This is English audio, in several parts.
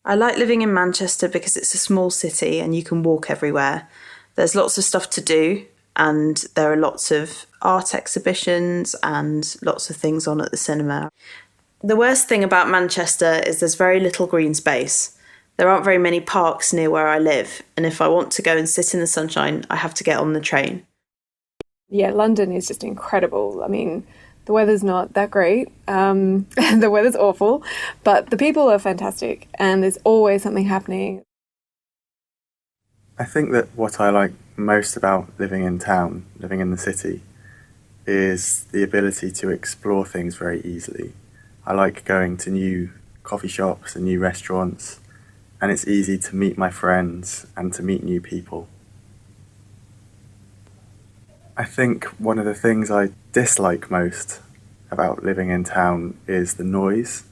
I like living in Manchester because it's a small city and you can walk everywhere. There's lots of stuff to do and there are lots of art exhibitions and lots of things on at the cinema. The worst thing about Manchester is there's very little green space. There aren't very many parks near where I live, and if I want to go and sit in the sunshine, I have to get on the train. Yeah, London is just incredible. I mean, the weather's not that great. The weather's awful, but the people are fantastic and there's always something happening. I think that what I like most about living in town, living in the city, is the ability to explore things very easily. I like going to new coffee shops and new restaurants, and it's easy to meet my friends and to meet new people. I think one of the things I dislike most about living in town is the noise,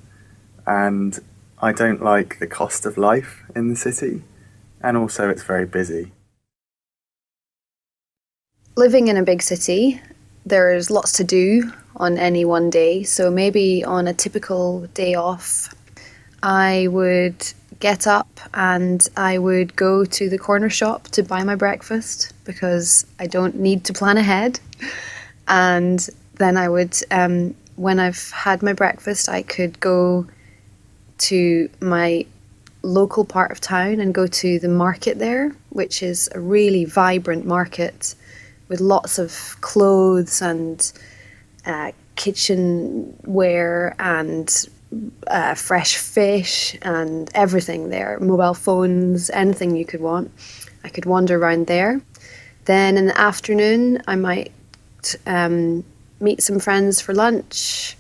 and I don't like the cost of life in the city, and also it's very busy. Living in a big city, there's lots to do on any one day, so maybe on a typical day off, I would get up and I would go to the corner shop to buy my breakfast because I don't need to plan ahead. And then I would, when I've had my breakfast, I could go to my local part of town and go to the market there, which is a really vibrant market with lots of clothes and kitchenware and fresh fish and everything there, mobile phones, anything you could want. I could wander around there. Then in the afternoon I might meet some friends for lunch,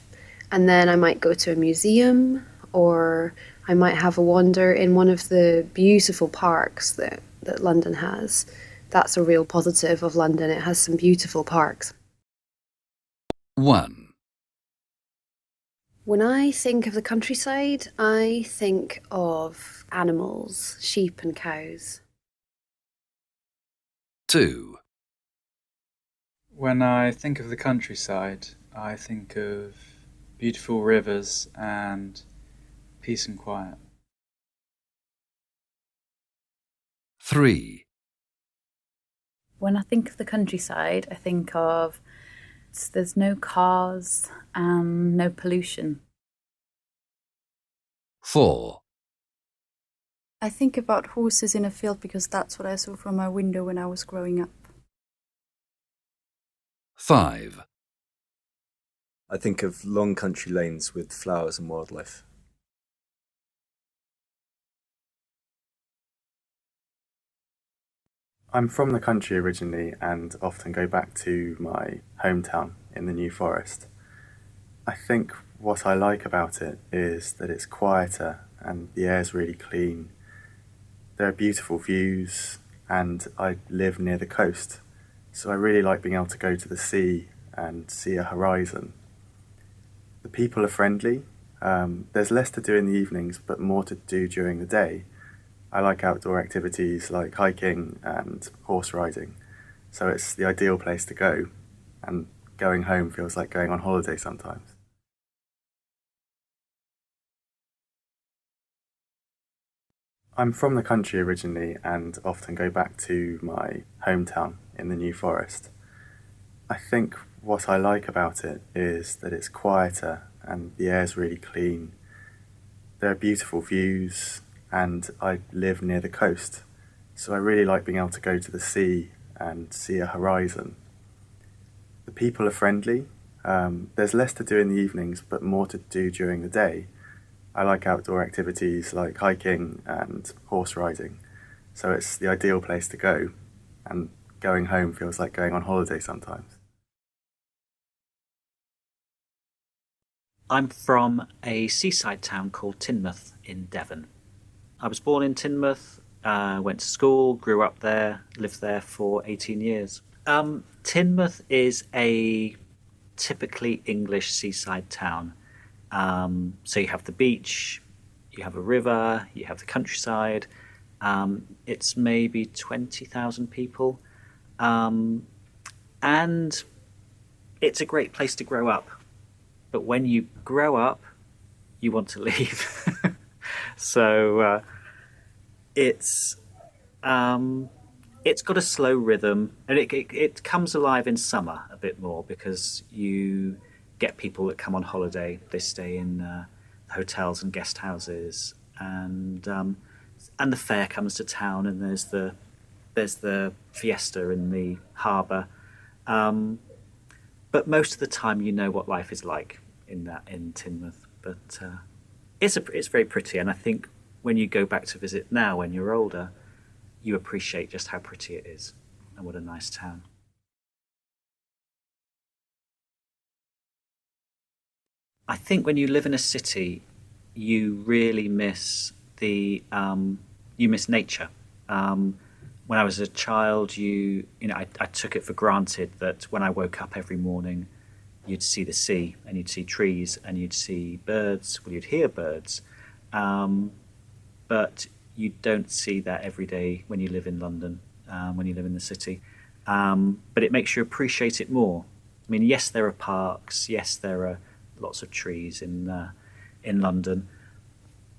and then I might go to a museum, or I might have a wander in one of the beautiful parks that London has. That's a real positive of London, it has some beautiful parks. 1. When I think of the countryside, I think of animals, sheep and cows. 2. When I think of the countryside, I think of beautiful rivers and peace and quiet. 3. When I think of the countryside, I think of there's no cars and no pollution. 4. I think about horses in a field because that's what I saw from my window when I was growing up. 5. I think of long country lanes with flowers and wildlife. 'I'm from the country originally and often go back to my hometown in the New Forest. I think what I like about it is that it's quieter and the air's really clean. There are beautiful views and I live near the coast, so I really like being able to go to the sea and see a horizon. The people are friendly. There's less to do in the evenings but more to do during the day. I like outdoor activities like hiking and horse riding, so it's the ideal place to go, and going home feels like going on holiday sometimes. I'm from the country originally and often go back to my hometown in the New Forest. I think what I like about it is that it's quieter and the air's really clean. There are beautiful views and I live near the coast, so I really like being able to go to the sea and see a horizon. The people are friendly. There's less to do in the evenings but more to do during the day. I like outdoor activities like hiking and horse riding, so it's the ideal place to go, and going home feels like going on holiday sometimes. I'm from a seaside town called Teignmouth in Devon. I was born in Teignmouth, went to school, grew up there, lived there for 18 years. Teignmouth is a typically English seaside town. So you have the beach, you have a river, you have the countryside. It's maybe 20,000 people. And it's a great place to grow up. But when you grow up, you want to leave. So it's got a slow rhythm, and it comes alive in summer a bit more because you get people that come on holiday. They stay in hotels and guest houses, and the fair comes to town, and there's the fiesta in the harbour. But most of the time, you know what life is like in Teignmouth. But it's very pretty, and I think when you go back to visit now, when you're older, you appreciate just how pretty it is, and what a nice town. I think when you live in a city, you really miss you miss nature. When I was a child, I took it for granted that when I woke up every morning, you'd see the sea, and you'd see trees, and you'd see birds. Well, you'd hear birds, but you don't see that every day when you live in London, when you live in the city. But it makes you appreciate it more. I mean, yes, there are parks. Yes, there are lots of trees in London,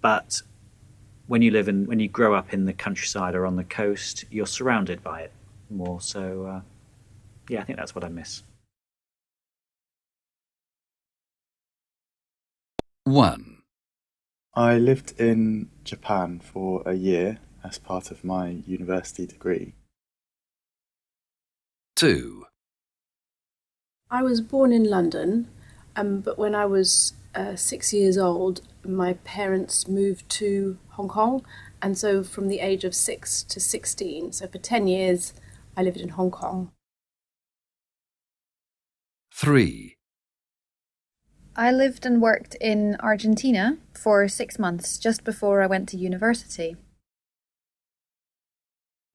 but when you grow up in the countryside or on the coast, you're surrounded by it more. So, I think that's what I miss. 1, I lived in Japan for a year as part of my university degree. 2, I was born in London, but when I was 6 years old, my parents moved to Hong Kong, and so from the age of 6 to 16, so for 10 years, I lived in Hong Kong. 3, I lived and worked in Argentina for 6 months just before I went to university.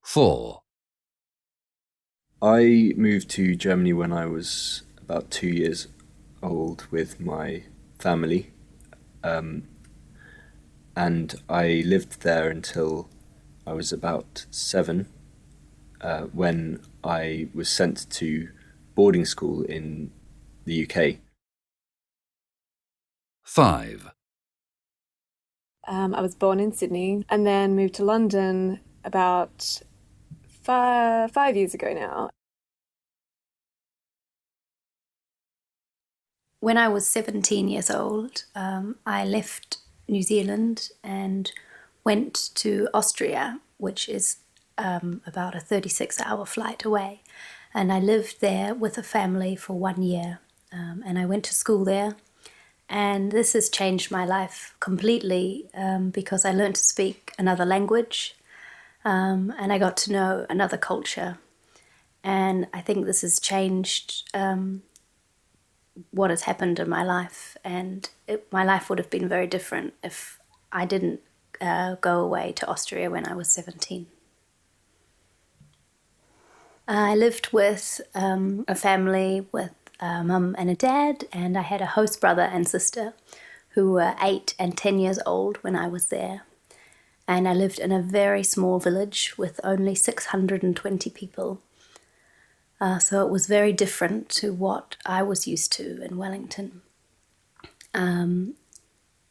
4, I moved to Germany when I was about 2 years old with my family, and I lived there until I was about 7, when I was sent to boarding school in the UK. 5, I was born in Sydney and then moved to London about 5 years ago now. When I was 17 years old, I left New Zealand and went to Austria, which is about a 36-hour flight away. And I lived there with a family for 1 year. And I went to school there. And this has changed my life completely because I learned to speak another language and I got to know another culture. And I think this has changed what has happened in my life, and my life would have been very different if I didn't go away to Austria when I was 17. I lived with a family with a mum and a dad, and I had a host brother and sister who were 8 and 10 years old when I was there. And I lived in a very small village with only 620 people. So it was very different to what I was used to in Wellington. And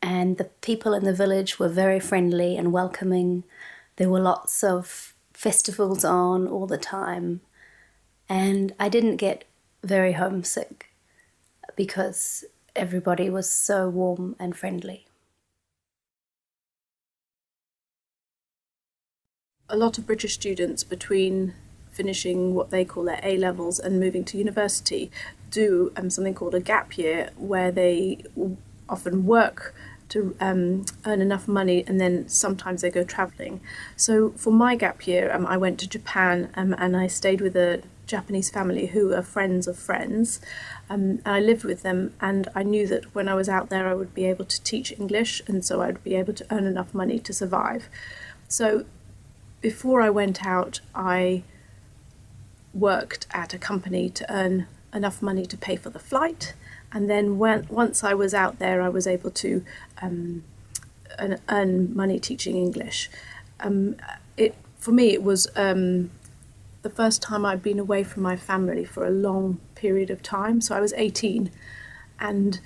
the people in the village were very friendly and welcoming. There were lots of festivals on all the time. And I didn't get very homesick because everybody was so warm and friendly. A lot of British students between finishing what they call their A-levels and moving to university do something called a gap year, where they often work to earn enough money, and then sometimes they go travelling. So for my gap year, I went to Japan and I stayed with a Japanese family who are friends of friends. And I lived with them, and I knew that when I was out there I would be able to teach English, and so I'd be able to earn enough money to survive. So before I went out, I worked at a company to earn enough money to pay for the flight, and then once I was out there I was able to earn money teaching English. For me it was the first time I'd been away from my family for a long period of time. So I was 18, and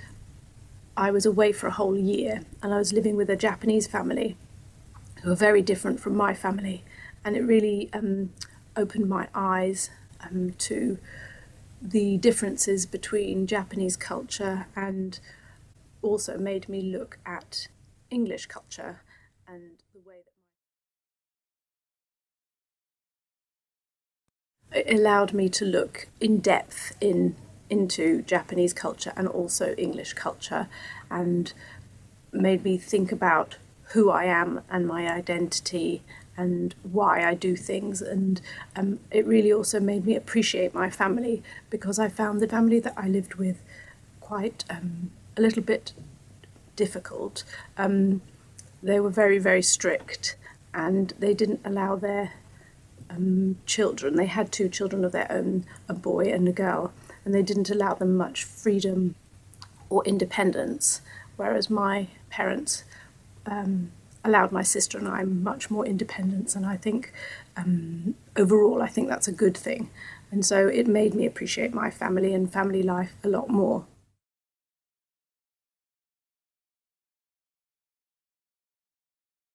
I was away for a whole year and I was living with a Japanese family who are very different from my family, and it really opened my eyes to the differences between Japanese culture, and also made me look at English culture and the way that it allowed me to look in depth into Japanese culture and also English culture, and made me think about who I am and my identity and why I do things. And it really also made me appreciate my family, because I found the family that I lived with quite a little bit difficult. They were very, very strict, and they didn't allow their children, they had 2 children of their own, a boy and a girl, and they didn't allow them much freedom or independence, whereas my parents allowed my sister and I much more independence. And I think overall I think that's a good thing, and so it made me appreciate my family and family life a lot more.